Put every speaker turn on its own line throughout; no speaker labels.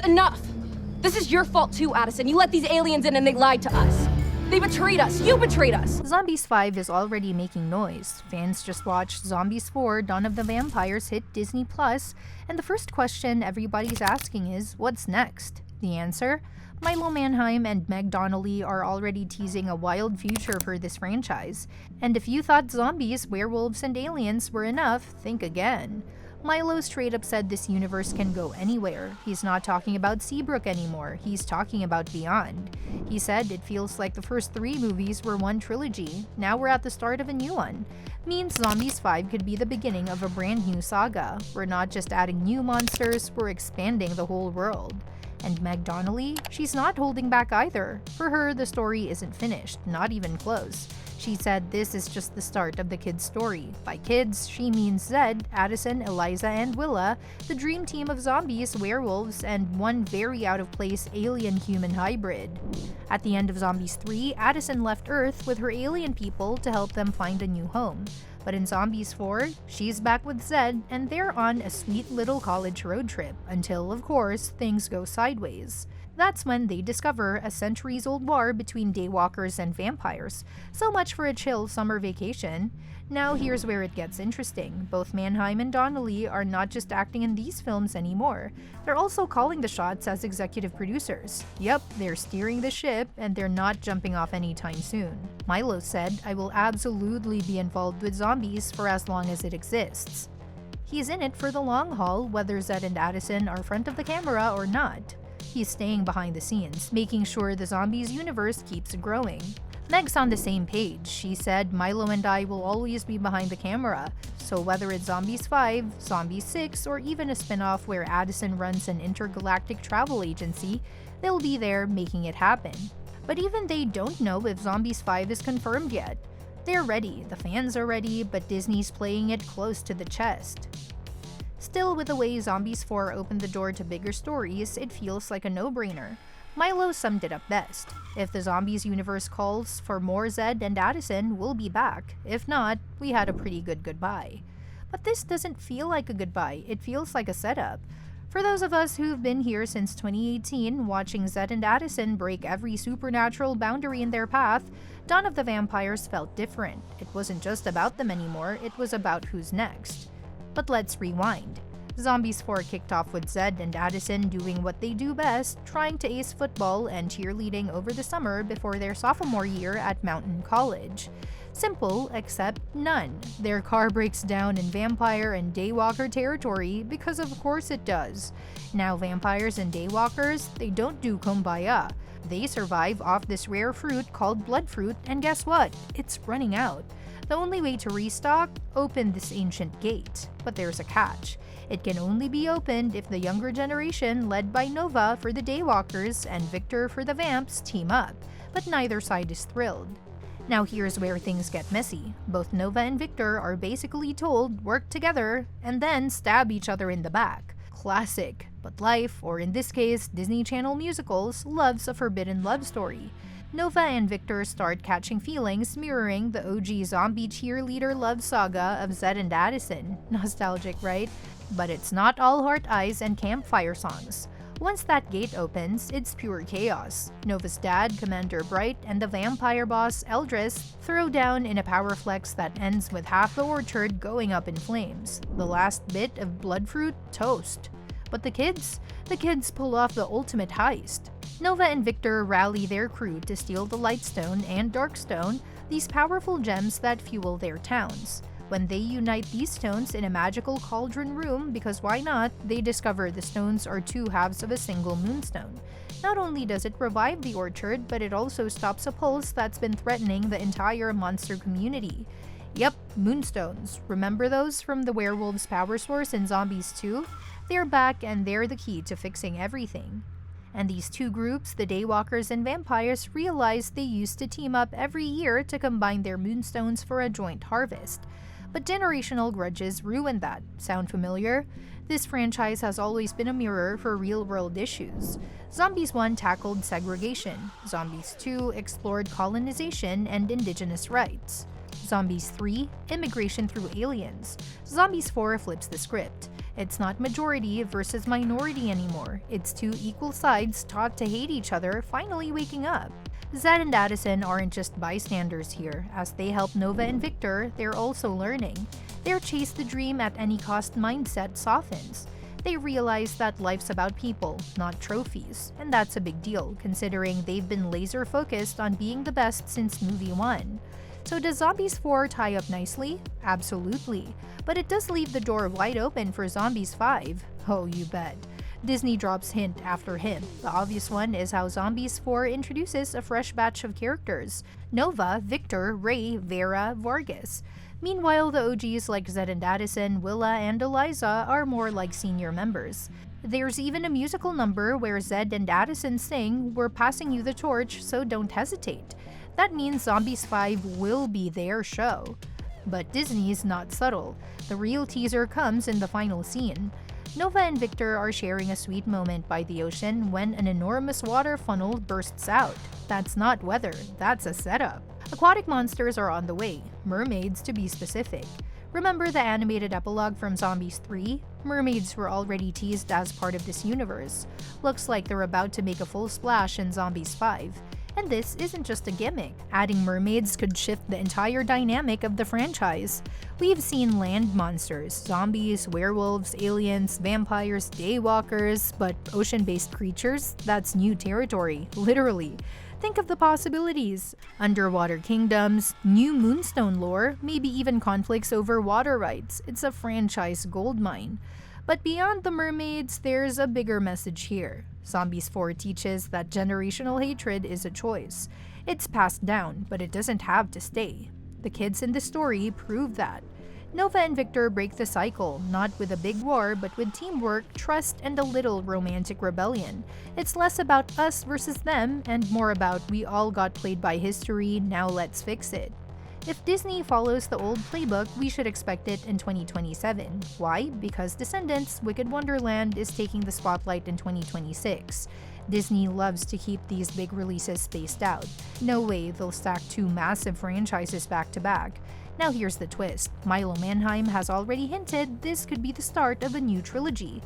enough! This is your fault too, Addison. You let these aliens in and they lied to us. They betrayed us. You betrayed us.
Zombies 5 is already making noise. Fans just watched Zombies 4, Dawn of the Vampires hit Disney+, and the first question everybody's asking is, what's next? The answer? Milo Manheim and Meg Donnelly are already teasing a wild future for this franchise. And if you thought zombies, werewolves, and aliens were enough, think again. Milo straight up said this universe can go anywhere. He's not talking about Seabrook anymore, he's talking about beyond. He said it feels like the first 3 movies were one trilogy, now we're at the start of a new one. Means Zombies 5 could be the beginning of a brand new saga. We're not just adding new monsters, we're expanding the whole world. And Meg Donnelly? She's not holding back either. For her, the story isn't finished, not even close. She said this is just the start of the kids' story. By kids, she means Zed, Addison, Eliza, and Willa, the dream team of zombies, werewolves, and one very out-of-place alien-human hybrid. At the end of Zombies 3, Addison left Earth with her alien people to help them find a new home. But in Zombies 4, she's back with Zed, and they're on a sweet little college road trip, until, of course, things go sideways. That's when they discover a centuries-old war between daywalkers and vampires. So much for a chill summer vacation. Now here's where it gets interesting. Both Manheim and Donnelly are not just acting in these films anymore. They're also calling the shots as executive producers. Yep, they're steering the ship, and they're not jumping off anytime soon. Milo said, "I will absolutely be involved with zombies for as long as it exists." He's in it for the long haul, whether Zed and Addison are front of the camera or not. He's staying behind the scenes, making sure the zombies universe keeps growing. Meg's on the same page. She said, "Milo and I will always be behind the camera, so whether it's Zombies 5, Zombies 6, or even a spin-off where Addison runs an intergalactic travel agency, they'll be there making it happen." But even they don't know if Zombies 5 is confirmed yet. They're ready, the fans are ready, but Disney's playing it close to the chest. Still, with the way Zombies 4 opened the door to bigger stories, it feels like a no-brainer. Milo summed it up best. If the Zombies universe calls for more Zed and Addison, we'll be back. If not, we had a pretty good goodbye. But this doesn't feel like a goodbye, it feels like a setup. For those of us who've been here since 2018, watching Zed and Addison break every supernatural boundary in their path, Dawn of the Vampires felt different. It wasn't just about them anymore, it was about who's next. But let's rewind. Zombies 4 kicked off with Zed and Addison doing what they do best, trying to ace football and cheerleading over the summer before their sophomore year at Mountain College. Simple, except none. Their car breaks down in vampire and daywalker territory, because of course it does. Now vampires and daywalkers, they don't do kumbaya. They survive off this rare fruit called blood fruit, and guess what? It's running out. The only way to restock? Open this ancient gate. But there's a catch. It can only be opened if the younger generation, led by Nova for the Daywalkers and Victor for the Vamps, team up. But neither side is thrilled. Now here's where things get messy. Both Nova and Victor are basically told, work together, and then stab each other in the back. Classic. But life, or in this case, Disney Channel musicals, loves a forbidden love story. Nova and Victor start catching feelings mirroring the OG zombie cheerleader love saga of Zed and Addison. Nostalgic, right? But it's not all heart eyes and campfire songs. Once that gate opens, it's pure chaos. Nova's dad, Commander Bright, and the vampire boss, Eldris, throw down in a power flex that ends with half the orchard going up in flames. The last bit of bloodfruit, toast. But the kids? The kids pull off the ultimate heist. Nova and Victor rally their crew to steal the Lightstone and Darkstone, these powerful gems that fuel their towns. When they unite these stones in a magical cauldron room, because why not, they discover the stones are 2 halves of a single moonstone. Not only does it revive the orchard, but it also stops a pulse that's been threatening the entire monster community. Yep, moonstones. Remember those from the werewolves' power source in Zombies 2? They're back, and they're the key to fixing everything. And these two groups, the Daywalkers and Vampires, realized they used to team up every year to combine their moonstones for a joint harvest. But generational grudges ruined that. Sound familiar? This franchise has always been a mirror for real-world issues. Zombies 1 tackled segregation. Zombies 2 explored colonization and indigenous rights. Zombies 3, immigration through aliens. Zombies 4 flips the script. It's not majority versus minority anymore. It's two equal sides taught to hate each other finally waking up. Zed and Addison aren't just bystanders here. As they help Nova and Victor, they're also learning. Their chase the dream at any cost mindset softens. They realize that life's about people, not trophies, and that's a big deal considering they've been laser focused on being the best since movie 1. So does Zombies 4 tie up nicely? Absolutely. But it does leave the door wide open for Zombies 5. Oh, you bet. Disney drops hint after hint. The obvious one is how Zombies 4 introduces a fresh batch of characters: Nova, Victor, Ray, Vera, Vargas. Meanwhile, the OGs like Zed and Addison, Willa, and Eliza are more like senior members. There's even a musical number where Zed and Addison sing, "We're passing you the torch, so don't hesitate." That means Zombies 5 will be their show. But Disney's not subtle. The real teaser comes in the final scene. Nova and Victor are sharing a sweet moment by the ocean when an enormous water funnel bursts out. That's not weather, that's a setup. Aquatic monsters are on the way, mermaids to be specific. Remember the animated epilogue from Zombies 3? Mermaids were already teased as part of this universe. Looks like they're about to make a full splash in Zombies 5. And this isn't just a gimmick. Adding mermaids could shift the entire dynamic of the franchise. We've seen land monsters, zombies, werewolves, aliens, vampires, daywalkers, but ocean-based creatures? That's new territory, literally. Think of the possibilities. Underwater kingdoms, new moonstone lore, maybe even conflicts over water rights. It's a franchise goldmine. But beyond the mermaids, there's a bigger message here. Zombies 4 teaches that generational hatred is a choice. It's passed down, but it doesn't have to stay. The kids in the story prove that. Nova and Victor break the cycle, not with a big war, but with teamwork, trust, and a little romantic rebellion. It's less about us versus them, and more about we all got played by history, now let's fix it. If Disney follows the old playbook, we should expect it in 2027. Why? Because Descendants: Wicked Wonderland is taking the spotlight in 2026. Disney loves to keep these big releases spaced out. No way they'll stack two massive franchises back to back. Now here's the twist. Milo Manheim has already hinted this could be the start of a new trilogy.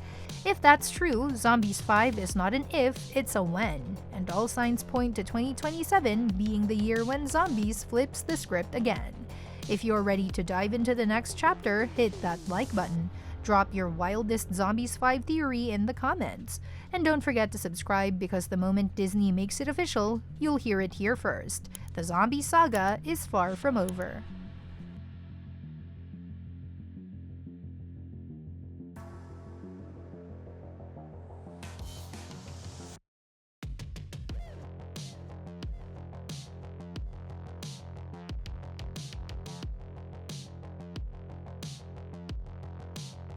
If that's true, Zombies 5 is not an if, it's a when. And all signs point to 2027 being the year when Zombies flips the script again. If you're ready to dive into the next chapter, hit that like button. Drop your wildest Zombies 5 theory in the comments. And don't forget to subscribe because the moment Disney makes it official, you'll hear it here first. The zombie saga is far from over.